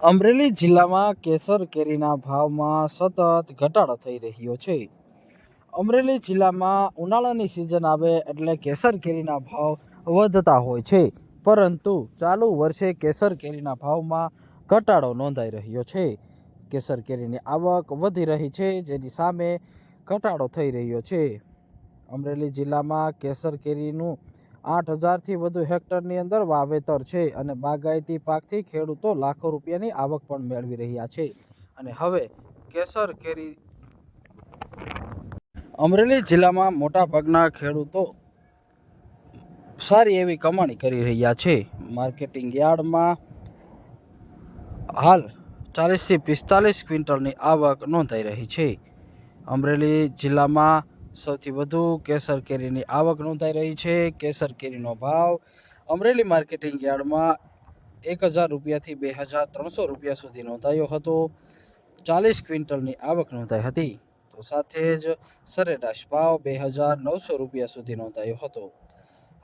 અમરેલી જિલ્લામાં કેસર કેરીના ભાવમાં સતત ઘટાડો થઈ રહ્યો છે. અમરેલી જિલ્લામાં ઉનાળાની સિઝન આવે એટલે કેસર કેરીના ભાવ વધતા હોય છે, પરંતુ ચાલુ વર્ષે કેસર કેરીના ભાવમાં ઘટાડો નોંધાઈ રહ્યો છે. કેસર કેરીની આવક વધી રહી છે, જેની સામે ઘટાડો થઈ રહ્યો છે. અમરેલી જિલ્લામાં કેસર કેરીનું 8,000થી વધુ હેક્ટરની અંદર વાવેતર છે અને બાગાયતી પાકથી ખેડૂતો લાખો રૂપિયાની આવક પણ મેળવી રહ્યા છે. અને હવે કેસર કેરી અમરેલી જિલ્લામાં મોટાભાગના ખેડૂતો સારી એવી કમાણી કરી રહ્યા છે. માર્કેટિંગ યાર્ડમાં હાલ 40થી 45 ક્વિન્ટલની આવક નોંધાઈ રહી છે. અમરેલી જિલ્લામાં સૌથી વધુ કેસર કેરીની આવક નોંધાઈ રહી છે. કેસર કેરીનો ભાવ અમરેલી માર્કેટિંગ યાર્ડમાં 1,000 રૂપિયાથી 2,300 રૂપિયા સુધી નોંધાયો હતો. 40 ક્વિન્ટલની આવક નોંધાઈ હતી. તો સાથે જ સરેરાશ ભાવ 2,900 રૂપિયા સુધી નોંધાયો હતો.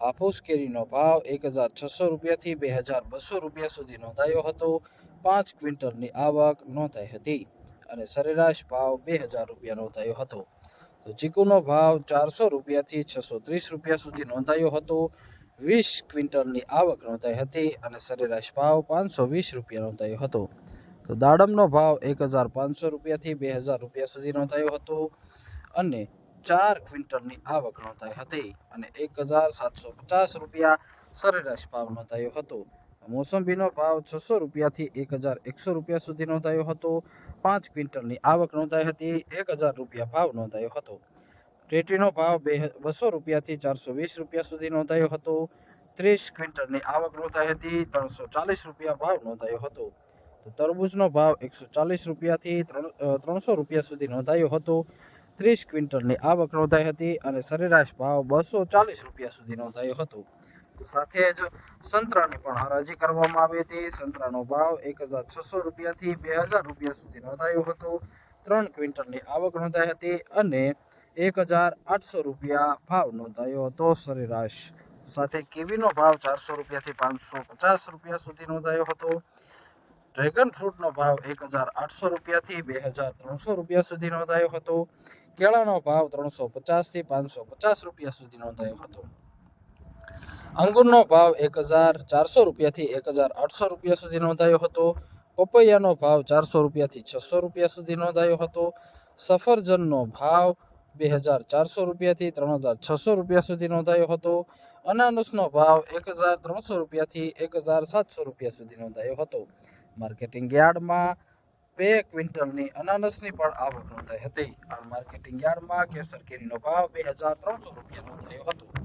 હાફૂસ કેરીનો ભાવ 1,600 રૂપિયાથી 2,200 રૂપિયા સુધી નોંધાયો હતો. 5 ક્વિન્ટલની આવક નોંધાઈ હતી અને સરેરાશ ભાવ 2,000 રૂપિયા નોંધાયો હતો. તો ચીકુનો ભાવ 400 રૂપિયાથી 630 રૂપિયા સુધી નોંધાયો હતો. 20 ક્વિન્ટલની આવક નોંધાઈ હતી અને સરેરાશ ભાવ 520 રૂપિયા નોંધાયો હતો. તો દાડમનો ભાવ 1,500 રૂપિયાથી 2,000 રૂપિયા સુધી નોંધાયો હતો અને 4 ક્વિન્ટલની આવક નોંધાઈ હતી અને 1,750 રૂપિયા સરેરાશ ભાવ નોંધાયો હતો. મોસંબીનો ભાવ 600 રૂપિયાથી 1,100 રૂપિયા સુધી નોંધાયો હતો. 5 ક્વિન્ટલની આવક નોંધાઈ હતી. 1,000 રૂપિયા ભાવ નોંધાયો હતો. ટેટીનો ભાવ 200 રૂપિયાથી 420 રૂપિયા સુધી નોંધાયો હતો. 30 ક્વિન્ટલની આવક નોંધાઈ હતી. 340 રૂપિયા ભાવ નોંધાયો હતો. તો તરબૂચનો ભાવ 140 રૂપિયાથી 300 રૂપિયા સુધી નોંધાયો હતો. 30 ક્વિન્ટલની આવક નોંધાઈ હતી અને સરેરાશ ભાવ 240 રૂપિયા સુધી નોંધાયો હતો. સાથે જ સંતરાની પણ હરાજી કરવામાં આવી હતી. સંતરાનો ભાવ 1,600 રૂપિયાથી 2,000 રૂપિયા સુધી નોંધાયો હતો. 3 ક્વિન્ટલની આવક નોંધાઈ હતી અને 1,800 રૂપિયા ભાવ નોંધાયો હતો સરેરાશ. સાથે કીવીનો ભાવ 400 રૂપિયાથી 550 રૂપિયા સુધી નોંધાયો હતો. ડ્રેગન ફ્રૂટનો ભાવ 1,800 રૂપિયાથી 2,300 રૂપિયા સુધી નોંધાયો હતો. કેળાનો ભાવ 350થી 550 રૂપિયા સુધી નોંધાયો હતો. અંગૂરનો ભાવ 1,400 રૂપિયાથી 1,800 રૂપિયા સુધી નોંધાયો હતો. પપૈયાનો ભાવ 400 રૂપિયાથી 600 રૂપિયા સુધી નોંધાયો હતો. સફરજનનો ભાવ 2,400 રૂપિયાથી 3,600 રૂપિયા સુધી નોંધાયો હતો. અનાનસનો ભાવ 1,300 રૂપિયાથી 1,700 રૂપિયા સુધી નોંધાયો હતો. માર્કેટિંગ યાર્ડમાં 2 ક્વિન્ટલની અનાનસની પણ આવક નોંધાઈ હતી. આ માર્કેટિંગ યાર્ડમાં કેસર કેરીનો ભાવ 2,300 રૂપિયા નોંધાયો હતો.